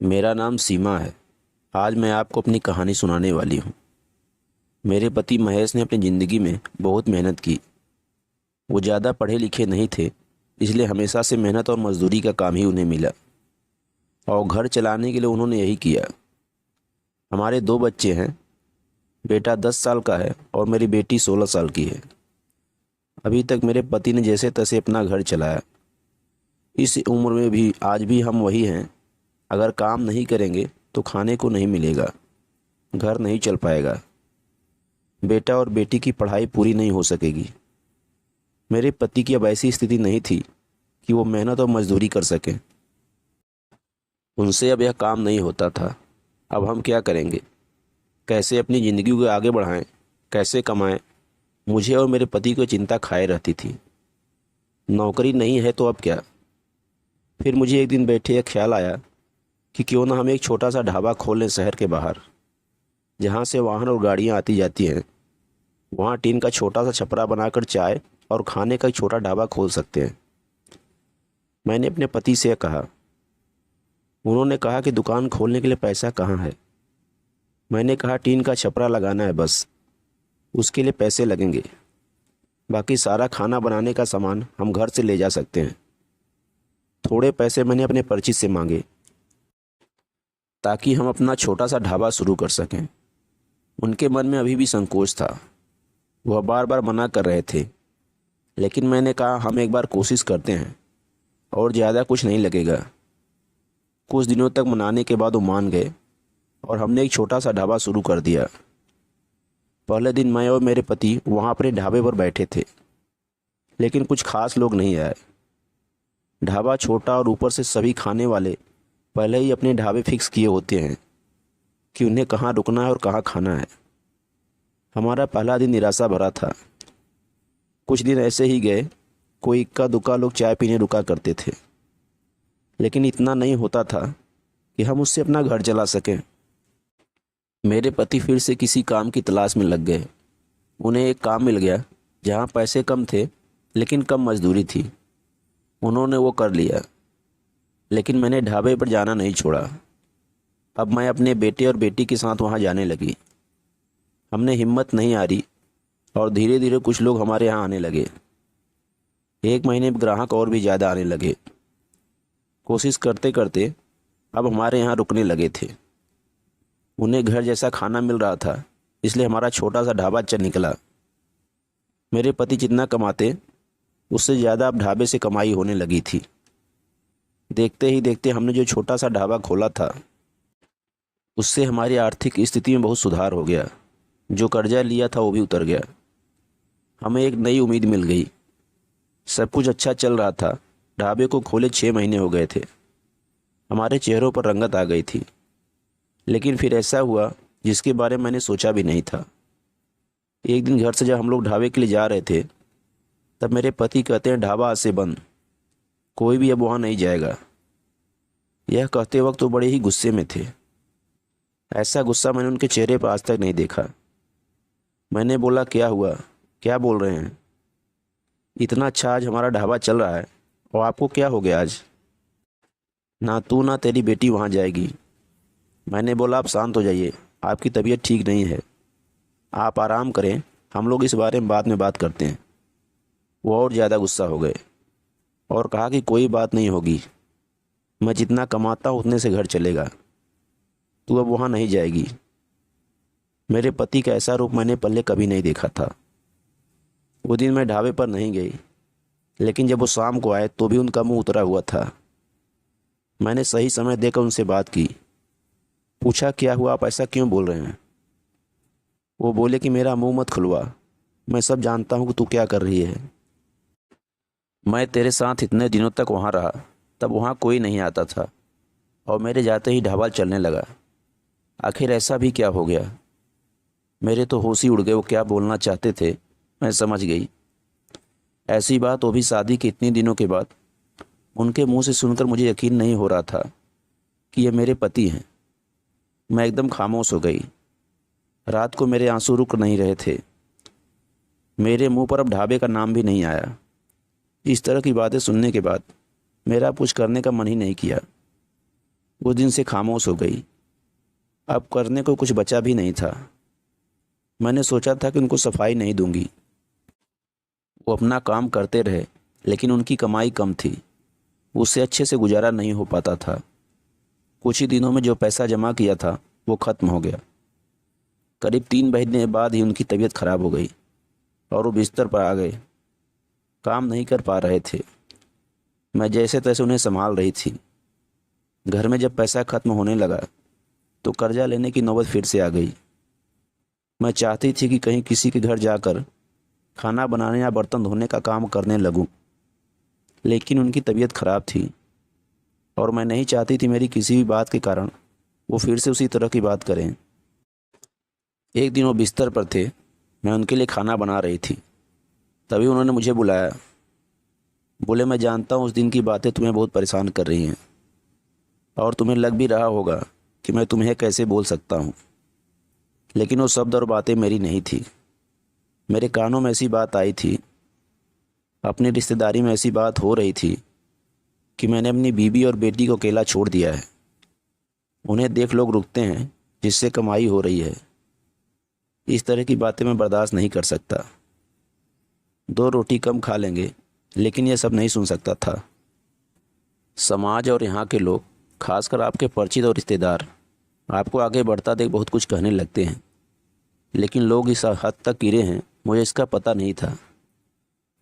मेरा नाम सीमा है। आज मैं आपको अपनी कहानी सुनाने वाली हूँ। मेरे पति महेश ने अपनी ज़िंदगी में बहुत मेहनत की। वो ज़्यादा पढ़े लिखे नहीं थे, इसलिए हमेशा से मेहनत और मजदूरी का काम ही उन्हें मिला और घर चलाने के लिए उन्होंने यही किया। हमारे दो बच्चे हैं। बेटा 10 साल का है और मेरी बेटी 16 साल की है। अभी तक मेरे पति ने जैसे तैसे अपना घर चलाया। इस उम्र में भी आज भी हम वही हैं। अगर काम नहीं करेंगे तो खाने को नहीं मिलेगा, घर नहीं चल पाएगा, बेटा और बेटी की पढ़ाई पूरी नहीं हो सकेगी। मेरे पति की अब ऐसी स्थिति नहीं थी कि वो मेहनत और मजदूरी कर सकें। उनसे अब यह काम नहीं होता था। अब हम क्या करेंगे? कैसे अपनी ज़िंदगी को आगे बढ़ाएं? कैसे कमाएं? मुझे और मेरे पति को चिंता खाए रहती थी। नौकरी नहीं है तो अब क्या? फिर मुझे एक दिन बैठे यह ख्याल आया कि क्यों ना हम एक छोटा सा ढाबा खोल लें शहर के बाहर, जहाँ से वाहन और गाड़ियाँ आती जाती हैं। वहाँ टीन का छोटा सा छपरा बनाकर चाय और खाने का एक छोटा ढाबा खोल सकते हैं। मैंने अपने पति से कहा। उन्होंने कहा कि दुकान खोलने के लिए पैसा कहाँ है। मैंने कहा टीन का छपरा लगाना है बस, उसके लिए पैसे लगेंगे। बाकी सारा खाना बनाने का सामान हम घर से ले जा सकते हैं। थोड़े पैसे मैंने अपने परिचित से मांगे ताकि हम अपना छोटा सा ढाबा शुरू कर सकें। उनके मन में अभी भी संकोच था। वह बार बार मना कर रहे थे, लेकिन मैंने कहा हम एक बार कोशिश करते हैं और ज़्यादा कुछ नहीं लगेगा। कुछ दिनों तक मनाने के बाद वो मान गए और हमने एक छोटा सा ढाबा शुरू कर दिया। पहले दिन मैं और मेरे पति वहाँ अपने ढाबे पर बैठे थे, लेकिन कुछ खास लोग नहीं आए। ढाबा छोटा और ऊपर से सभी खाने वाले पहले ही अपने ढाबे फिक्स किए होते हैं कि उन्हें कहाँ रुकना है और कहाँ खाना है। हमारा पहला दिन निराशा भरा था। कुछ दिन ऐसे ही गए। कोई इक्का दुक्का लोग चाय पीने रुका करते थे, लेकिन इतना नहीं होता था कि हम उससे अपना घर चला सकें। मेरे पति फिर से किसी काम की तलाश में लग गए। उन्हें एक काम मिल गया जहाँ पैसे कम थे लेकिन कम मजदूरी थी। उन्होंने वो कर लिया, लेकिन मैंने ढाबे पर जाना नहीं छोड़ा। अब मैं अपने बेटे और बेटी के साथ वहाँ जाने लगी। हमने हिम्मत नहीं हारी और धीरे धीरे कुछ लोग हमारे यहाँ आने लगे। एक महीने में ग्राहक और भी ज़्यादा आने लगे। कोशिश करते करते अब हमारे यहाँ रुकने लगे थे। उन्हें घर जैसा खाना मिल रहा था, इसलिए हमारा छोटा सा ढाबा चल निकला। मेरे पति जितना कमाते उससे ज़्यादा अब ढाबे से कमाई होने लगी थी। देखते ही देखते हमने जो छोटा सा ढाबा खोला था, उससे हमारी आर्थिक स्थिति में बहुत सुधार हो गया। जो कर्जा लिया था वो भी उतर गया। हमें एक नई उम्मीद मिल गई। सब कुछ अच्छा चल रहा था। ढाबे को खोले 6 महीने हो गए थे। हमारे चेहरों पर रंगत आ गई थी। लेकिन फिर ऐसा हुआ जिसके बारे में मैंने सोचा भी नहीं था। एक दिन घर से जब हम लोग ढाबे के लिए जा रहे थे, तब मेरे पति कहते हैं ढाबा आज से बंद, कोई भी अब वहाँ नहीं जाएगा। यह कहते वक्त वो बड़े ही गुस्से में थे। ऐसा गुस्सा मैंने उनके चेहरे पर आज तक नहीं देखा। मैंने बोला क्या हुआ, क्या बोल रहे हैं? इतना अच्छा आज हमारा ढाबा चल रहा है और आपको क्या हो गया आज? ना तू ना तेरी बेटी वहाँ जाएगी। मैंने बोला आप शांत हो जाइए, आपकी तबीयत ठीक नहीं है, आप आराम करें, हम लोग इस बारे में बाद में बात करते हैं। वो और ज़्यादा गुस्सा हो गए और कहा कि कोई बात नहीं होगी, मैं जितना कमाता हूँ उतने से घर चलेगा, तू अब वहाँ नहीं जाएगी। मेरे पति का ऐसा रूप मैंने पहले कभी नहीं देखा था। वो दिन मैं ढाबे पर नहीं गई, लेकिन जब वो शाम को आए तो भी उनका मुंह उतरा हुआ था। मैंने सही समय देकर उनसे बात की। पूछा क्या हुआ, आप ऐसा क्यों बोल रहे हैं? वो बोले कि मेरा मुंह मत खुलवा, मैं सब जानता हूँ कि तू क्या कर रही है। मैं तेरे साथ इतने दिनों तक वहाँ रहा, तब वहाँ कोई नहीं आता था और मेरे जाते ही ढाबा चलने लगा। आखिर ऐसा भी क्या हो गया? मेरे तो होश ही उड़ गए। वो क्या बोलना चाहते थे मैं समझ गई। ऐसी बात वो भी शादी के इतने दिनों के बाद। उनके मुंह से सुनकर मुझे यकीन नहीं हो रहा था कि ये मेरे पति हैं। मैं एकदम खामोश हो गई। रात को मेरे आंसू रुक नहीं रहे थे। मेरे मुंह पर अब ढाबे का नाम भी नहीं आया। इस तरह की बातें सुनने के बाद मेरा कुछ करने का मन ही नहीं किया। वो दिन से खामोश हो गई। अब करने को कुछ बचा भी नहीं था। मैंने सोचा था कि उनको सफाई नहीं दूंगी। वो अपना काम करते रहे, लेकिन उनकी कमाई कम थी। उससे अच्छे से गुजारा नहीं हो पाता था। कुछ ही दिनों में जो पैसा जमा किया था वो ख़त्म हो गया। करीब 3 महीने बाद ही उनकी तबीयत खराब हो गई और वो बिस्तर पर आ गए। काम नहीं कर पा रहे थे। मैं जैसे तैसे उन्हें संभाल रही थी। घर में जब पैसा ख़त्म होने लगा तो कर्जा लेने की नौबत फिर से आ गई। मैं चाहती थी कि कहीं किसी के घर जाकर खाना बनाने या बर्तन धोने का काम करने लगूं, लेकिन उनकी तबीयत खराब थी और मैं नहीं चाहती थी मेरी किसी भी बात के कारण वो फिर से उसी तरह की बात करें। एक दिन वो बिस्तर पर थे, मैं उनके लिए खाना बना रही थी। तभी उन्होंने मुझे बुलाया। बोले, मैं जानता हूँ उस दिन की बातें तुम्हें बहुत परेशान कर रही हैं और तुम्हें लग भी रहा होगा कि मैं तुम्हें कैसे बोल सकता हूँ, लेकिन वो शब्द और बातें मेरी नहीं थी। मेरे कानों में ऐसी बात आई थी, अपनी रिश्तेदारी में ऐसी बात हो रही थी कि मैंने अपनी बीवी और बेटी को अकेला छोड़ दिया है। उन्हें देख लोग रुकते हैं जिससे कमाई हो रही है। इस तरह की बातें मैं बर्दाश्त नहीं कर सकता। 2 रोटी कम खा लेंगे, लेकिन यह सब नहीं सुन सकता था। समाज और यहाँ के लोग, खासकर आपके परिचित और रिश्तेदार, आपको आगे बढ़ता देख बहुत कुछ कहने लगते हैं, लेकिन लोग इस हद तक गिरे हैं मुझे इसका पता नहीं था।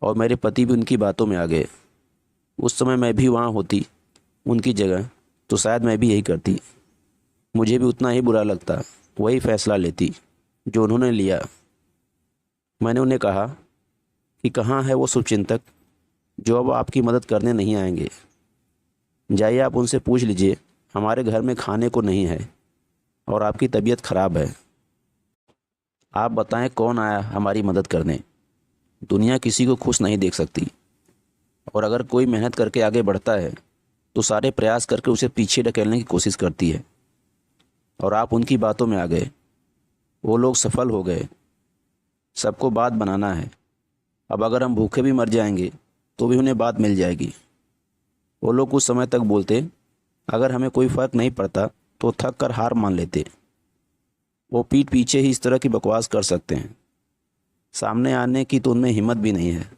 और मेरे पति भी उनकी बातों में आ गए। उस समय मैं भी वहाँ होती उनकी जगह तो शायद मैं भी यही करती। मुझे भी उतना ही बुरा लगता, वही फैसला लेती जो उन्होंने लिया। मैंने उन्हें कहा कि कहाँ है वो शुभचिंतक जो अब आपकी मदद करने नहीं आएंगे। जाइए, आप उनसे पूछ लीजिए हमारे घर में खाने को नहीं है और आपकी तबीयत खराब है। आप बताएं कौन आया हमारी मदद करने। दुनिया किसी को खुश नहीं देख सकती, और अगर कोई मेहनत करके आगे बढ़ता है तो सारे प्रयास करके उसे पीछे ढकेलने की कोशिश करती है। और आप उनकी बातों में आ गए। वो लोग सफल हो गए। सबको बात बनाना है। अब अगर हम भूखे भी मर जाएंगे तो भी उन्हें बात मिल जाएगी। वो लोग कुछ समय तक बोलते, अगर हमें कोई फ़र्क नहीं पड़ता तो थक कर हार मान लेते। वो पीठ पीछे ही इस तरह की बकवास कर सकते हैं, सामने आने की तो उनमें हिम्मत भी नहीं है।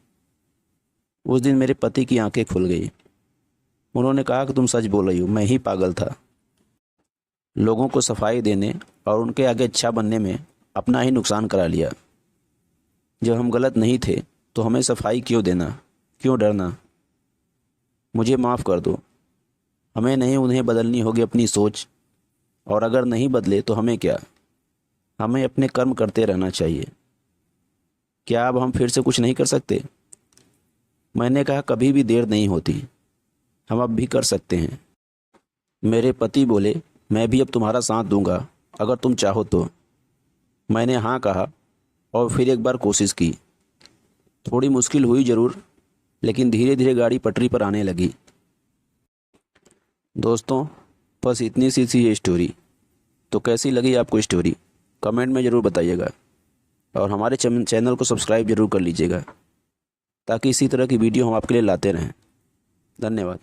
उस दिन मेरे पति की आंखें खुल गई। उन्होंने कहा कि तुम सच बोल रही हो, मैं ही पागल था। लोगों को सफाई देने और उनके आगे अच्छा बनने में अपना ही नुकसान करा लिया। जब हम गलत नहीं थे तो हमें सफाई क्यों देना, क्यों डरना। मुझे माफ़ कर दो। हमें नहीं, उन्हें बदलनी होगी अपनी सोच। और अगर नहीं बदले तो हमें क्या, हमें अपने कर्म करते रहना चाहिए। क्या अब हम फिर से कुछ नहीं कर सकते? मैंने कहा, कभी भी देर नहीं होती, हम अब भी कर सकते हैं। मेरे पति बोले, मैं भी अब तुम्हारा साथ दूंगा अगर तुम चाहो तो। मैंने हाँ कहा और फिर एक बार कोशिश की। थोड़ी मुश्किल हुई ज़रूर, लेकिन धीरे धीरे गाड़ी पटरी पर आने लगी। दोस्तों, बस इतनी सी थी ये स्टोरी। तो कैसी लगी आपको स्टोरी, कमेंट में ज़रूर बताइएगा। और हमारे चैनल को सब्सक्राइब ज़रूर कर लीजिएगा ताकि इसी तरह की वीडियो हम आपके लिए लाते रहें। धन्यवाद।